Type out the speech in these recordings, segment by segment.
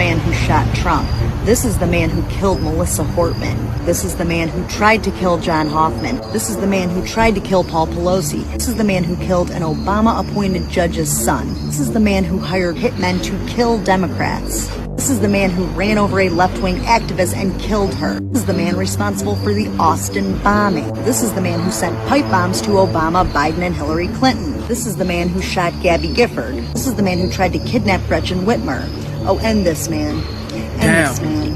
Man who shot Trump. This is the man who killed Melissa Hortman. This is the man who tried to kill John Hoffman. This is the man who tried to kill Paul Pelosi. This is the man who killed an Obama-appointed judge's son. This is the man who hired hitmen to kill Democrats. This is the man who ran over a left-wing activist and killed her. This is the man responsible for the Austin bombing. This is the man who sent pipe bombs to Obama, Biden, and Hillary Clinton. This is the man who shot Gabby Gifford. This is the man who tried to kidnap Gretchen Whitmer. Oh, and this man. And this man.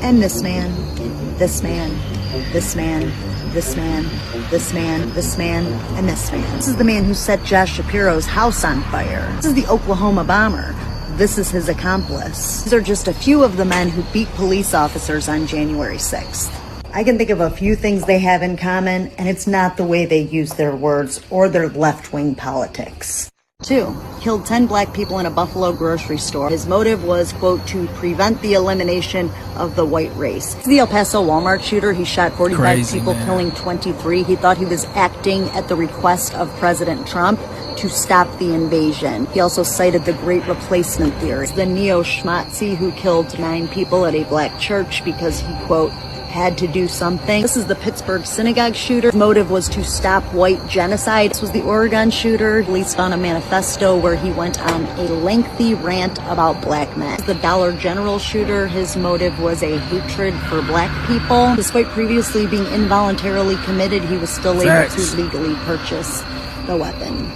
And this man. This man. This man. This man. This man. This man. And this man. This is the man who set Josh Shapiro's house on fire. This is the Oklahoma bomber. This is his accomplice. These are just a few of the men who beat police officers on January 6th. I can think of a few things they have in common, and it's not the way they use their words or their left-wing politics. 2. Killed 10 black people in a Buffalo grocery store. His motive was, quote, to prevent the elimination of the white race. The El Paso Walmart shooter, he shot 45 people, killing 23. He thought he was acting at the request of President Trump to stop the invasion. He also cited the Great Replacement theory. The neo-Schmatzi who killed 9 people at a black church because he, quote, had to do something. This is the Pittsburgh synagogue shooter. His motive was to stop white genocide. This was the Oregon shooter. Police found a manifesto where he went on a lengthy rant about black men. The Dollar General shooter, his motive was a hatred for black people. Despite previously being involuntarily committed, he was still able to legally purchase the weapon.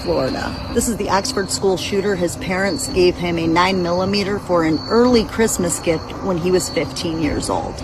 Florida. This is the Oxford school shooter. His parents gave him a 9mm for an early Christmas gift when he was 15 years old.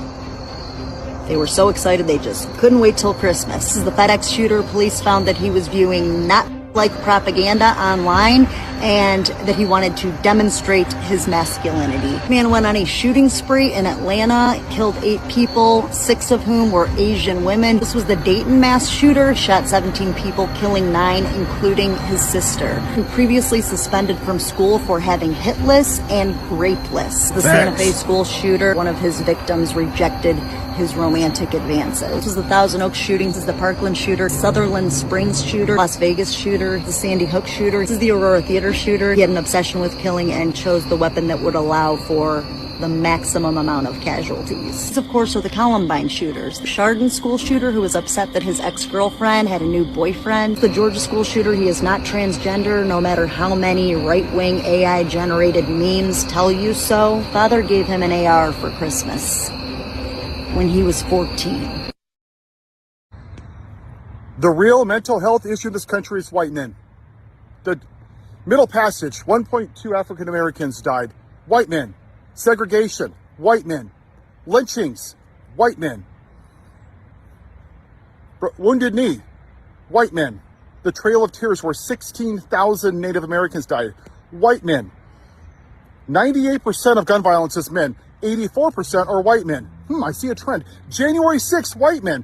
They were so excited they just couldn't wait till Christmas. This is the FedEx shooter. Police found that he was viewing not like propaganda online and that he wanted to demonstrate his masculinity. The man went on a shooting spree in Atlanta, killed 8 people, 6 of whom were Asian women. This was the Dayton mass shooter, shot 17 people, killing 9, including his sister, who previously suspended from school for having hit lists and rape lists. The Santa Fe school shooter, one of his victims rejected his romantic advances. This was the Thousand Oaks shooting. This is the Parkland shooter, Sutherland Springs shooter, Las Vegas shooter, the Sandy Hook shooter. This is the Aurora Theater shooter. He had an obsession with killing and chose the weapon that would allow for the maximum amount of casualties. These, of course, are the Columbine shooters. The Chardon school shooter, who was upset that his ex-girlfriend had a new boyfriend. The Georgia school shooter, he is not transgender, no matter how many right-wing AI-generated memes tell you so. Father gave him an AR for Christmas when he was 14. The real mental health issue in this country is white men. The Middle Passage, 1.2 African Americans died. White men. Segregation, white men. Lynchings, white men. Wounded Knee, white men. The Trail of Tears, where 16,000 Native Americans died. White men. 98% of gun violence is men. 84% are white men. I see a trend. January 6th, white men.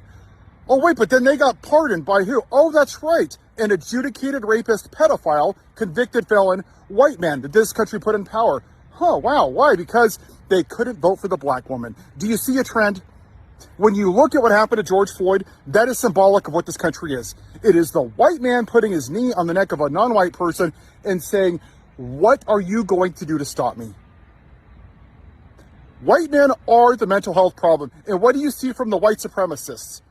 Oh, wait, but then they got pardoned by who? Oh, that's right. An adjudicated rapist, pedophile, convicted felon, white man that this country put in power. Wow. Why? Because they couldn't vote for the black woman. Do you see a trend? When you look at what happened to George Floyd, that is symbolic of what this country is. It is the white man putting his knee on the neck of a non-white person and saying, what are you going to do to stop me? White men are the mental health problem. And what do you see from the white supremacists?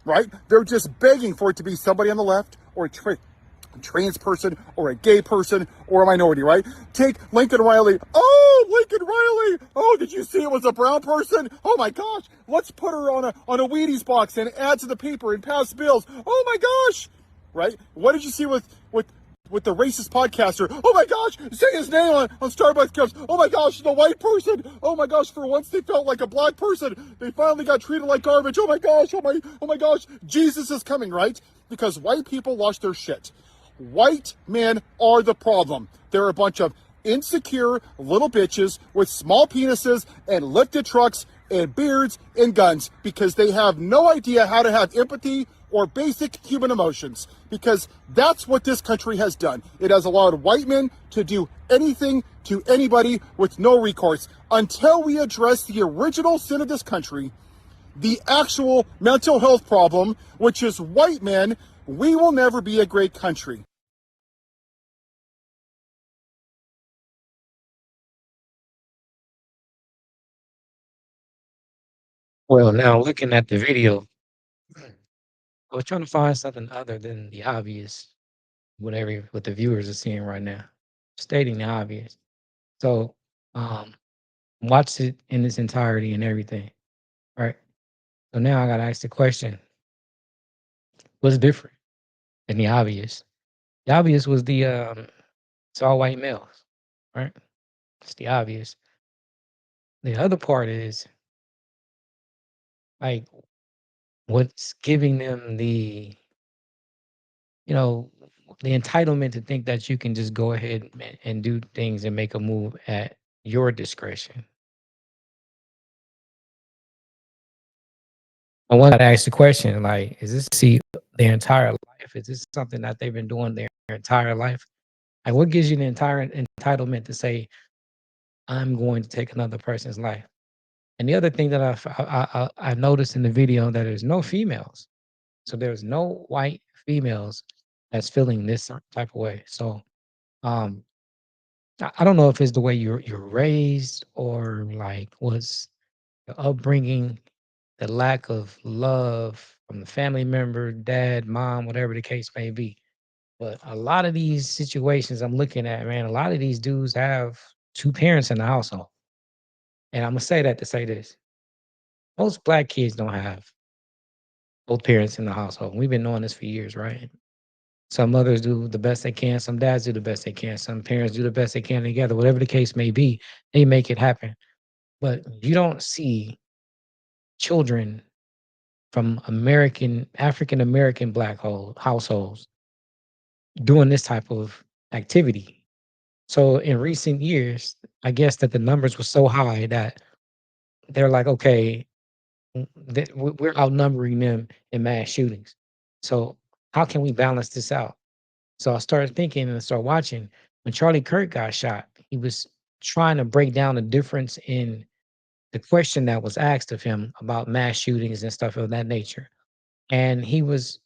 Right? They're just begging for it to be somebody on the left or a trans person or a gay person or a minority, right? Take Lincoln Riley. Oh, Lincoln Riley. Oh, did you see it was a brown person? Oh my gosh. Let's put her on a Wheaties box and add to the paper and pass bills. Oh my gosh. Right? What did you see with the racist podcaster? Oh my gosh, say his name on Starbucks cups. Oh my gosh, the white person. Oh my gosh, for once they felt like a black person. They finally got treated like garbage. Oh my gosh, oh my gosh, Jesus is coming, right? Because white people lost their shit. White men are the problem. They're a bunch of insecure little bitches with small penises and lifted trucks and beards and guns because they have no idea how to have empathy or basic human emotions, because that's what this country has done. It has allowed white men to do anything to anybody with no recourse. Until we address the original sin of this country, the actual mental health problem, which is white men, we will never be a great country. Well, now looking at the video, I was trying to find something other than the obvious, what the viewers are seeing right now, stating the obvious. So, um, watch it in its entirety and everything, right? So now I gotta ask the question: what's different than the obvious? The obvious was it's all white males, right? It's the obvious. The other part is like what's giving them you know, the entitlement to think that you can just go ahead and do things and make a move at your discretion. I want to ask the question, like, is this see their entire life? Is this something that they've been doing their entire life? Like, what gives you the entire entitlement to say, I'm going to take another person's life? And the other thing that I noticed in the video that there's no females. So there's no white females that's feeling this type of way. So um I don't know if it's the way you're raised or like was the upbringing, the lack of love from the family member, dad, mom, whatever the case may be. But a lot of these situations I'm looking at, man, a lot of these dudes have two parents in the household. And I'm gonna say that to say this. Most black kids don't have both parents in the household. We've been knowing this for years, right? Some mothers do the best they can, some dads do the best they can, some parents do the best they can together. Whatever the case may be, they make it happen. But you don't see children from African American households doing this type of activity. So in recent years, I guess that the numbers were so high that they're like, okay, we're outnumbering them in mass shootings. So how can we balance this out? So I started thinking and I started watching. When Charlie Kirk got shot, he was trying to break down the difference in the question that was asked of him about mass shootings and stuff of that nature. And he was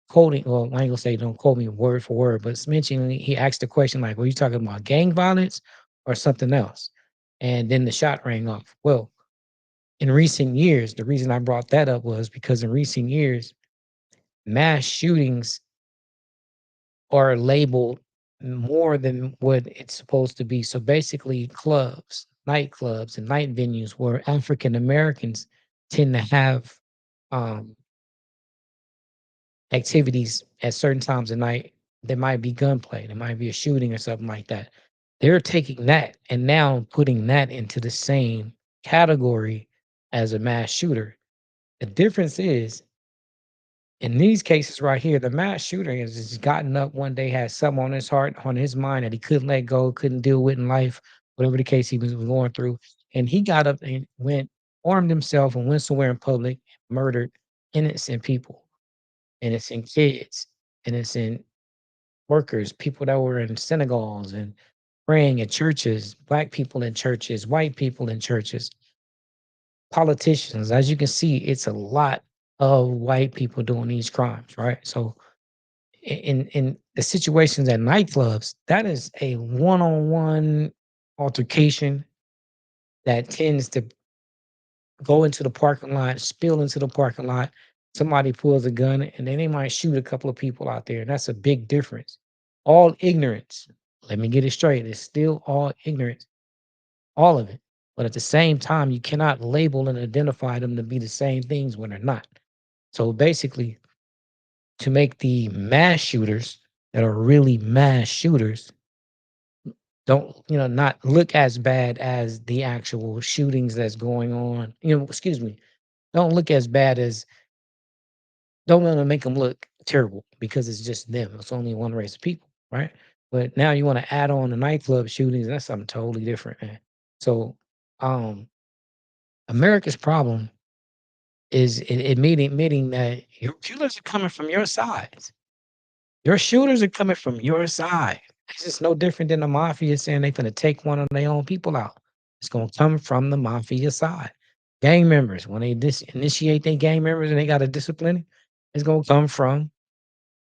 quoting, well, I ain't gonna say don't quote me word for word, but it's mentioning he asked the question like, were you talking about gang violence or something else? And then the shot rang off. Well, in recent years, the reason I brought that up was because in recent years, mass shootings are labeled more than what it's supposed to be. So basically, clubs, nightclubs, and night venues where African Americans tend to have um, activities at certain times of night. There might be gunplay, there might be a shooting or something like that. They're taking that and now putting that into the same category as a mass shooter. The difference is in these cases right here, the mass shooter has just gotten up one day, had something on his heart, on his mind that he couldn't let go, couldn't deal with in life, whatever the case he was going through. And he got up and went, armed himself and went somewhere in public, murdered innocent people, innocent kids, innocent workers, people that were in synagogues and praying at churches, black people in churches, white people in churches, politicians. As you can see, it's a lot of white people doing these crimes, right? So in the situations at nightclubs, that is a one-on-one altercation that tends to go into the parking lot, spill into the parking lot. Somebody pulls a gun and then they might shoot a couple of people out there. And that's a big difference. All ignorance. Let me get it straight. It's still all ignorance, all of it. But at the same time, you cannot label and identify them to be the same things when they're not. So basically, to make the mass shooters that are really mass shooters don't not look as bad as the actual shootings that's going on, excuse me, don't look as bad as, don't want to make them look terrible because it's just them, it's only one race of people, right? But now you want to add on the nightclub shootings, that's something totally different, man. So um America's problem is admitting that your killers are coming from your sides. Your shooters are coming from your side. It's just no different than the mafia saying they finna take one of their own people out. It's gonna come from the mafia side. Gang members, when they initiate their gang members and they gotta discipline it, it's gonna come from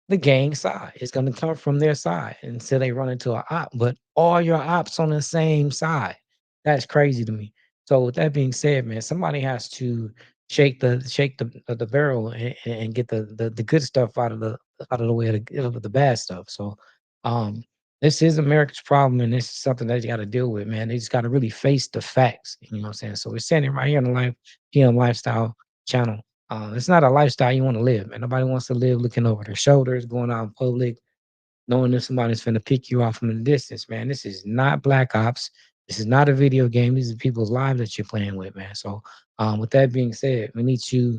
the gang side. It's gonna come from their side until they run into an op. But all your ops on the same side. That's crazy to me. So with that being said, man, somebody has to shake the barrel and get the good stuff out of the way of the bad stuff. So um this is America's problem, and this is something that you got to deal with, man. They just got to really face the facts. You know what I'm saying? So we're saying it right here on the Life PM Lifestyle channel. It's not a lifestyle you want to live, man. Nobody wants to live looking over their shoulders, going out in public, knowing that somebody's finna pick you off from the distance, man. This is not Black Ops. This is not a video game. These are people's lives that you're playing with, man. So, with that being said, we need to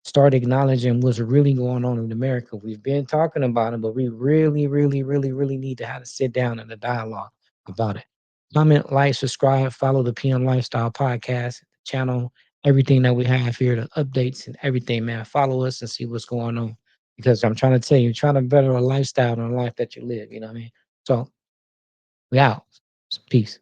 start acknowledging what's really going on in America. We've been talking about it, but we really, really, really, really need to have to sit down and a dialogue about it. Comment, like, subscribe, follow the PM Lifestyle Podcast channel. Everything that we have here, the updates and everything, man. Follow us and see what's going on, because I'm trying to tell you, trying to better a lifestyle and a life that you live. You know what I mean? So we out. Peace.